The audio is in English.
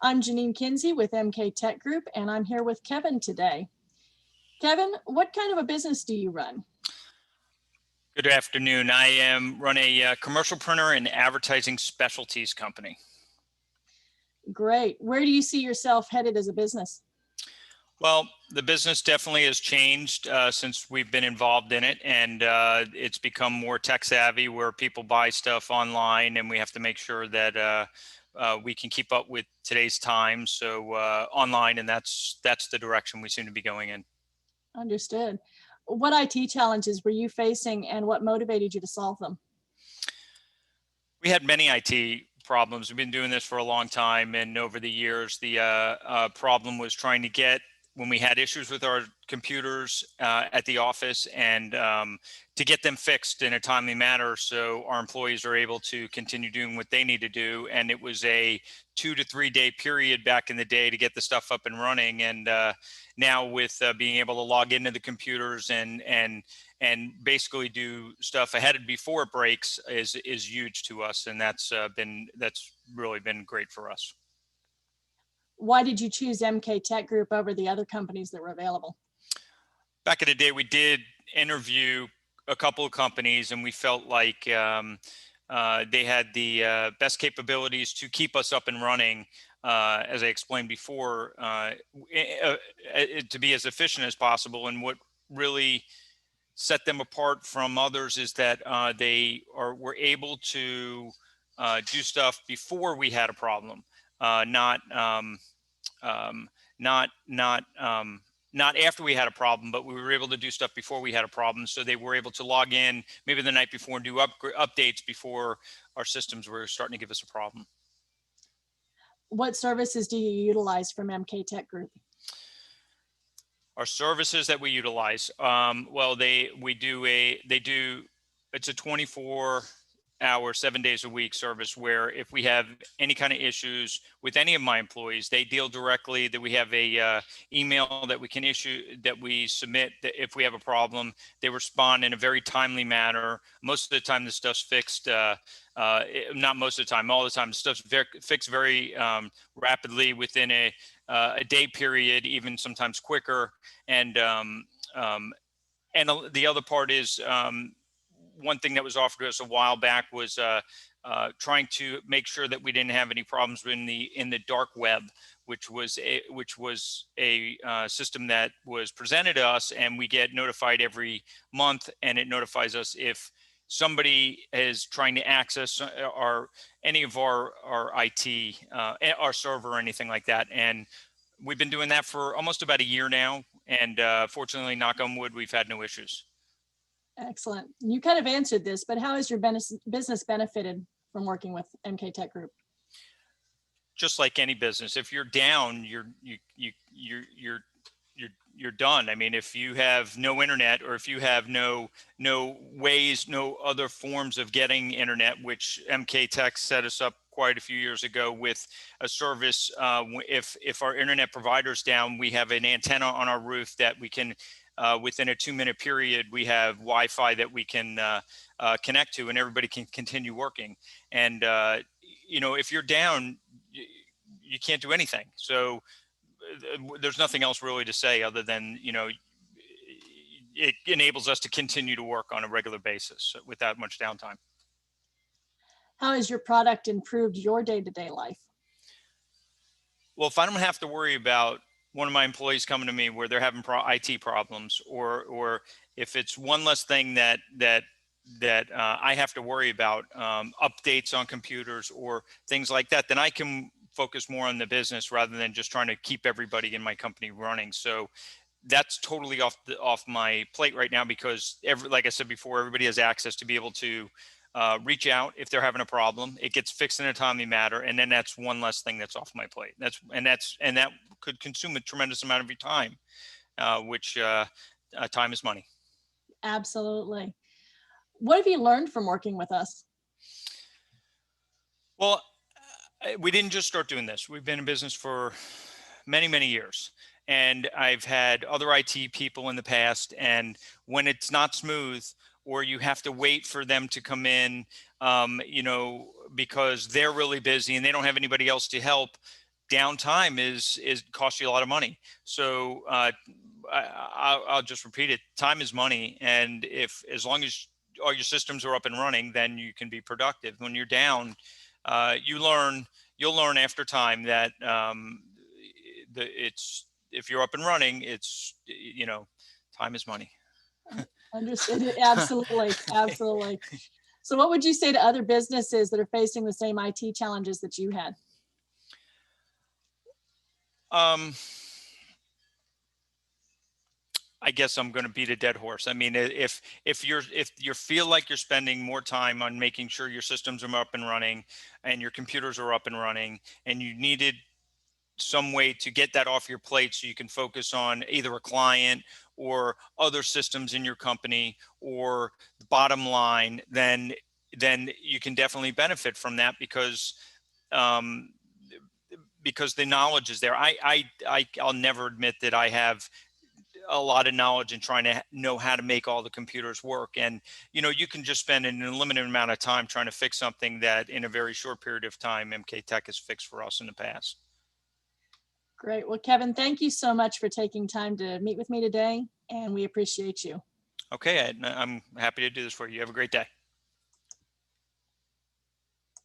I'm Janine Kinsey with MK Tech Group, and I'm here with Kevin today. Kevin, what kind of a business do you run? Good afternoon. I run a commercial printer and advertising specialties company. Great. Where do you see yourself headed as a business? Well, the business definitely has changed since we've been involved in it, and it's become more tech savvy where people buy stuff online, and we have to make sure that we can keep up with today's times. So online, and that's the direction we seem to be going in. Understood. What IT challenges were you facing, and what motivated you to solve them? We had many IT problems. We've been doing this for a long time, and over the years, the problem was trying to get when we had issues with our computers at the office and to get them fixed in a timely manner so our employees are able to continue doing what they need to do. And it was a 2 to 3 day period back in the day to get the stuff up and running. And now with being able to log into the computers and basically do stuff ahead of before it breaks is huge to us, and that's really been great for us. Why did you choose MK Tech Group over the other companies that were available? Back in the day, we did interview a couple of companies, and we felt like they had the best capabilities to keep us up and running. As I explained before, to be as efficient as possible. And what really set them apart from others is that were able to do stuff before we had a problem, not after we had a problem, but we were able to do stuff before we had a problem. So they were able to log in maybe the night before and do updates before our systems were starting to give us a problem. What services do you utilize from MK Tech Group? Our services that we utilize, it's a 24-hour, 7 days a week service where if we have any kind of issues with any of my employees, they deal directly. That we have a email that we can issue, that we submit, that if we have a problem, they respond in a very timely manner. Most of the time, the stuff's fixed. Not most of the time, all the time, the stuff's fixed very rapidly within a day period, even sometimes quicker. And the other part is one thing that was offered to us a while back was trying to make sure that we didn't have any problems in the dark web, which was a system that was presented to us, and we get notified every month, and it notifies us if somebody is trying to access any of our IT, our server or anything like that. And we've been doing that for almost about a year now, and fortunately, knock on wood, we've had no issues. Excellent. You kind of answered this, but how has your business benefited from working with MK Tech Group? Just like any business, if you're down, you're done. I mean, if you have no internet, or if you have no other forms of getting internet, which MK Tech set us up quite a few years ago with a service. If our internet provider's down, we have an antenna on our roof that we can, within a 2-minute period, we have Wi-Fi that we can connect to, and everybody can continue working. And if you're down, you can't do anything. So there's nothing else really to say other than, it enables us to continue to work on a regular basis without much downtime. How has your product improved your day-to-day life? Well, if I don't have to worry about one of my employees coming to me where they're having IT problems, or if it's one less thing that I have to worry about, updates on computers or things like that, then I can focus more on the business rather than just trying to keep everybody in my company running. So that's totally off my plate right now, because like I said before, everybody has access to be able to reach out if they're having a problem. It gets fixed in a timely manner, and then that's one less thing that's off my plate. And that could consume a tremendous amount of your time, which time is money. Absolutely. What have you learned from working with us? Well, we didn't just start doing this. We've been in business for many, many years. And I've had other IT people in the past, and when it's not smooth, or you have to wait for them to come in, because they're really busy and they don't have anybody else to help, downtime is costs you a lot of money. So I'll just repeat it. Time is money, and if as long as all your systems are up and running, then you can be productive. When you're down, you'll learn after time that it's if you're up and running, it's time is money. Understood. Absolutely. Absolutely. So what would you say to other businesses that are facing the same IT challenges that you had? I guess I'm going to beat a dead horse. I mean, if you feel like you're spending more time on making sure your systems are up and running and your computers are up and running, and you needed some way to get that off your plate so you can focus on either a client or other systems in your company or the bottom line, then you can definitely benefit from that um, because the knowledge is there. I'll never admit that I have a lot of knowledge in trying to know how to make all the computers work. And, you can just spend an unlimited amount of time trying to fix something that in a very short period of time, MK Tech has fixed for us in the past. Great. Well, Kevin, thank you so much for taking time to meet with me today, and we appreciate you. Okay, I'm happy to do this for you. Have a great day.